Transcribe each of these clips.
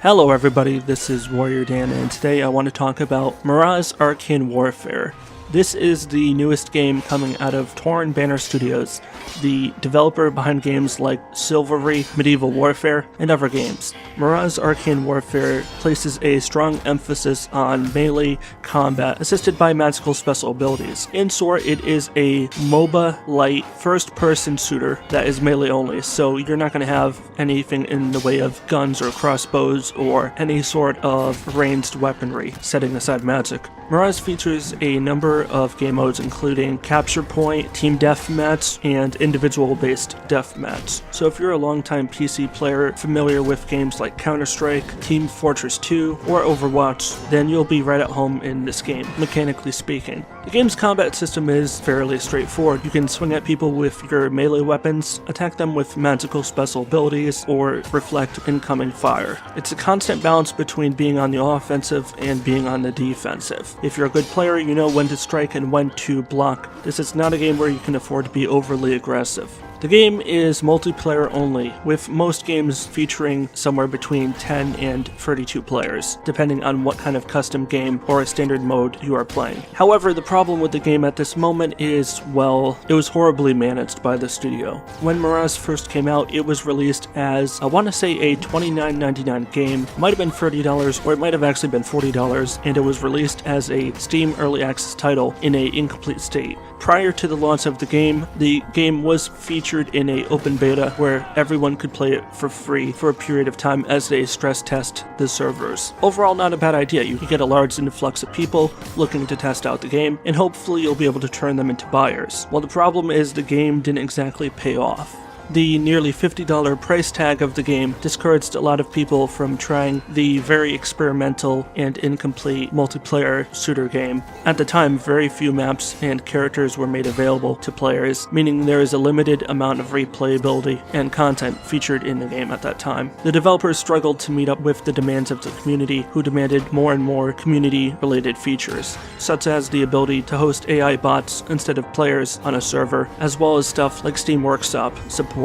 Hello everybody, this is WarriorDan, and today I want to talk about Mirage Arcane Warfare. This is the newest game coming out of Torn Banner Studios, the developer behind games like Chivalry Medieval Warfare and other games. Mirage Arcane Warfare places a strong emphasis on melee combat assisted by magical special abilities. In short, it is a MOBA-light first-person shooter that is melee only, so you're not going to have anything in the way of guns or crossbows or any sort of ranged weaponry, setting aside magic. Miraz features a number of game modes including Capture Point, Team Deathmatch, and Individual-based Deathmatch. So if you're a longtime PC player familiar with games like Counter-Strike, Team Fortress 2, or Overwatch, then you'll be right at home in this game, mechanically speaking. The game's combat system is fairly straightforward. You can swing at people with your melee weapons, attack them with magical special abilities, or reflect incoming fire. It's a constant balance between being on the offensive and being on the defensive. If you're a good player, you know when to strike and when to block. This is not a game where you can afford to be overly aggressive. The game is multiplayer only, with most games featuring somewhere between 10 and 32 players, depending on what kind of custom game or a standard mode you are playing. However, the problem with the game at this moment is, well, it was horribly managed by the studio. When Miraz first came out, it was released as, I want to say, a $29.99 game. It might have been $30, or it might have actually been $40, and it was released as a Steam Early Access title in an incomplete state. Prior to the launch of the game was featured in an open beta where everyone could play it for free for a period of time as they stress test the servers. Overall, not a bad idea. You can get a large influx of people looking to test out the game, and hopefully you'll be able to turn them into buyers. Well, the problem is the game didn't exactly pay off. The nearly $50 price tag of the game discouraged a lot of people from trying the very experimental and incomplete multiplayer shooter game. At the time, very few maps and characters were made available to players, meaning there is a limited amount of replayability and content featured in the game at that time. The developers struggled to meet up with the demands of the community, who demanded more and more community-related features, such as the ability to host AI bots instead of players on a server, as well as stuff like Steam Workshop support.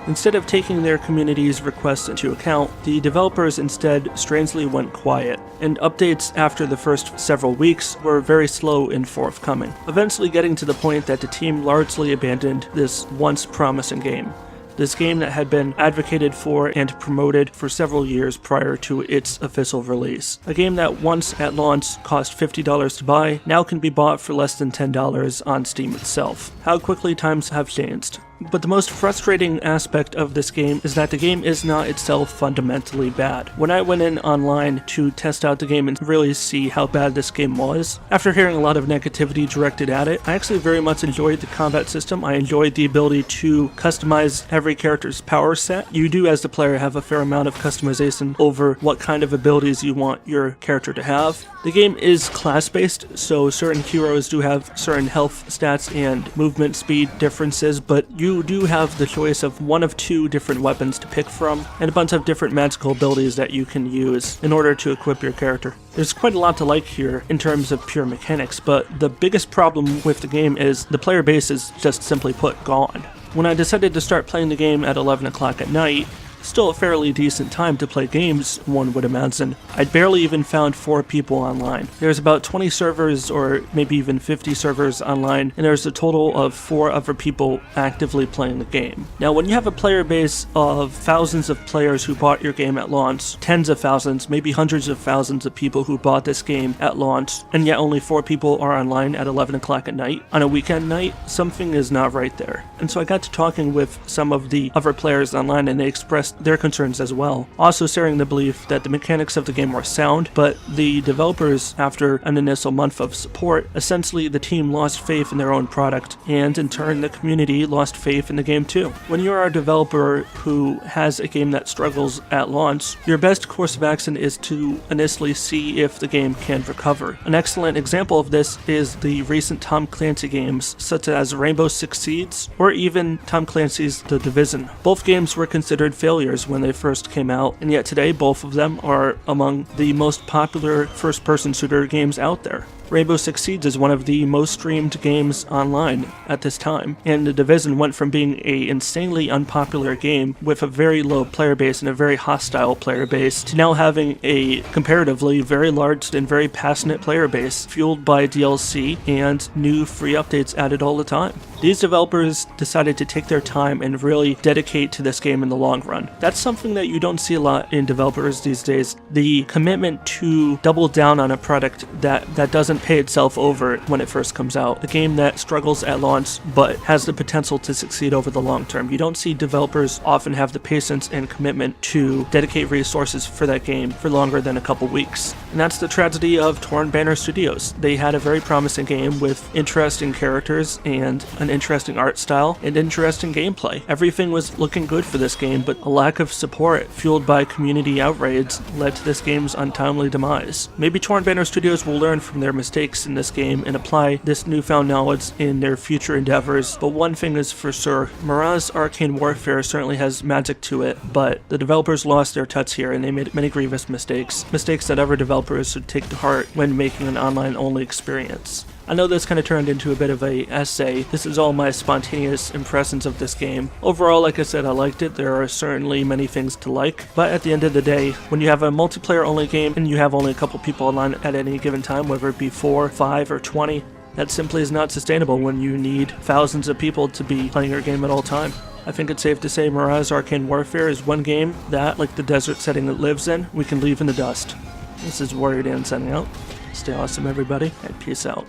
Instead of taking their community's requests into account, the developers instead strangely went quiet, and updates after the first several weeks were very slow in forthcoming, eventually getting to the point that the team largely abandoned this once promising game. This game that had been advocated for and promoted for several years prior to its official release. A game that once at launch cost $50 to buy, now can be bought for less than $10 on Steam itself. How quickly times have changed. But the most frustrating aspect of this game is that the game is not itself fundamentally bad. When I went in online to test out the game and really see how bad this game was, after hearing a lot of negativity directed at it, I actually very much enjoyed the combat system. I enjoyed the ability to customize every character's power set. You do, as the player, have a fair amount of customization over what kind of abilities you want your character to have. The game is class-based, so certain heroes do have certain health stats and movement speed differences, but you do have the choice of one of two different weapons to pick from, and a bunch of different magical abilities that you can use in order to equip your character. There's quite a lot to like here in terms of pure mechanics, but the biggest problem with the game is the player base is just simply put gone. When I decided to start playing the game at 11 o'clock at night, still a fairly decent time to play games, one would imagine, I'd barely even found 4 people online. There's about 20 servers or maybe even 50 servers online, and there's a total of 4 other people actively playing the game. Now, when you have a player base of thousands of players who bought your game at launch, tens of thousands, maybe hundreds of thousands of people who bought this game at launch, and yet only 4 people are online at 11 o'clock at night, on a weekend night, something is not right there. And so I got to talking with some of the other players online, and they expressed their concerns as well, also sharing the belief that the mechanics of the game were sound, but the developers, after an initial month of support, essentially the team lost faith in their own product, and in turn the community lost faith in the game too. When you are a developer who has a game that struggles at launch, your best course of action is to initially see if the game can recover. An excellent example of this is the recent Tom Clancy games, such as Rainbow Six Siege, or even Tom Clancy's The Division. Both games were considered failures when they first came out, and yet today both of them are among the most popular first-person shooter games out there. Rainbow Six Siege is one of the most streamed games online at this time, and The Division went from being a insanely unpopular game with a very low player base and a very hostile player base to now having a comparatively very large and very passionate player base, fueled by DLC and new free updates added all the time. These developers decided to take their time and really dedicate to this game in the long run. That's something that you don't see a lot in developers these days. The commitment to double down on a product that doesn't pay itself over when it first comes out. A game that struggles at launch but has the potential to succeed over the long term. You don't see developers often have the patience and commitment to dedicate resources for that game for longer than a couple weeks. And that's the tragedy of Torn Banner Studios. They had a very promising game with interesting characters and an interesting art style and interesting gameplay. Everything was looking good for this game, but a lack of support fueled by community outrage led to this game's untimely demise. Maybe Torn Banner Studios will learn from their mistakes in this game and apply this newfound knowledge in their future endeavors, but one thing is for sure, Mirage Arcane Warfare certainly has magic to it, but the developers lost their touch here and they made many grievous mistakes that other developers should take to heart when making an online-only experience. I know this kind of turned into a bit of a essay. This is all my spontaneous impressions of this game. Overall, like I said, I liked it. There are certainly many things to like, but at the end of the day, when you have a multiplayer only game and you have only a couple people online at any given time, whether it be 4, 5, or 20, that simply is not sustainable when you need thousands of people to be playing your game at all time. I think it's safe to say Mirage Arcane Warfare is one game that, like the desert setting it lives in, we can leave in the dust. This is WarriorDan signing out. Stay awesome, everybody, and peace out.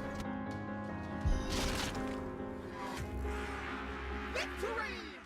Victory!